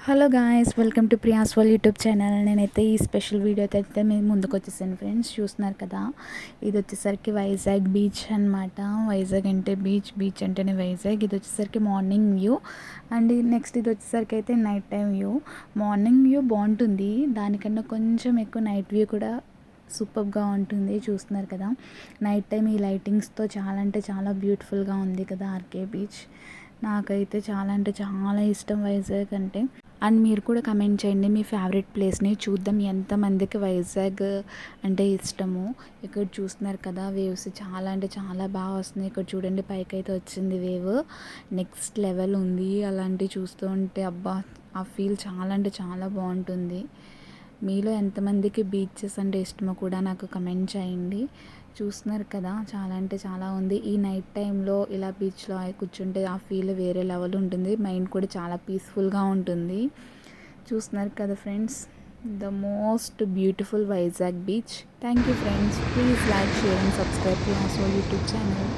Hello guys, welcome to Priya's world YouTube channel. నేనైతే ఈ special వీడియోతో అయితే మేము ముందుకు వచ్చేసాను ఫ్రెండ్స్. చూస్తున్నారు కదా, ఇది వచ్చేసరికి వైజాగ్ బీచ్ అనమాట. వైజాగ్ అంటే బీచ్ అంటేనే వైజాగ్. ఇది వచ్చేసరికి మార్నింగ్ వ్యూ అండ్ నెక్స్ట్ ఇది వచ్చేసరికి అయితే night time view. Morning view బాగుంటుంది, దానికన్నా కొంచెం ఎక్కువ నైట్ వ్యూ కూడా సూపర్గా ఉంటుంది. చూస్తున్నారు కదా, నైట్ టైం ఈ లైటింగ్స్తో చాలా అంటే చాలా బ్యూటిఫుల్గా ఉంది కదా ఆర్కే బీచ్. నాకైతే చాలా అంటే చాలా ఇష్టం వైజాగ్ అంటే. అండ్ మీరు కూడా కమెంట్ చేయండి మీ ఫేవరెట్ ప్లేస్ని, చూద్దాం ఎంతమందికి వైజాగ్ అంటే ఇష్టము. ఇక్కడ చూస్తున్నారు కదా, వేవ్స్ చాలా అంటే చాలా బాగా వస్తున్నాయి. ఇక్కడ చూడండి, పైకి అయితే వచ్చింది వేవ్, నెక్స్ట్ లెవెల్ ఉంది. అలాంటివి చూస్తూ ఉంటే అబ్బా, ఆ ఫీల్ చాలా అంటే చాలా బాగుంటుంది. మీలో ఎంతమందికి బీచెస్ అంటే ఇష్టమో కూడా నాకు కమెంట్ చేయండి. చూస్తున్నారు కదా, చాలా అంటే చాలా ఉంది. ఈ నైట్ టైంలో ఇలా బీచ్లో కూర్చుంటే ఆ ఫీల్ వేరే లెవెల్ ఉంటుంది. మైండ్ కూడా చాలా పీస్ఫుల్గా ఉంటుంది. చూస్తున్నారు కదా friends, the most beautiful Vizag beach. Thank you friends. Please like, share and subscribe to our YouTube channel.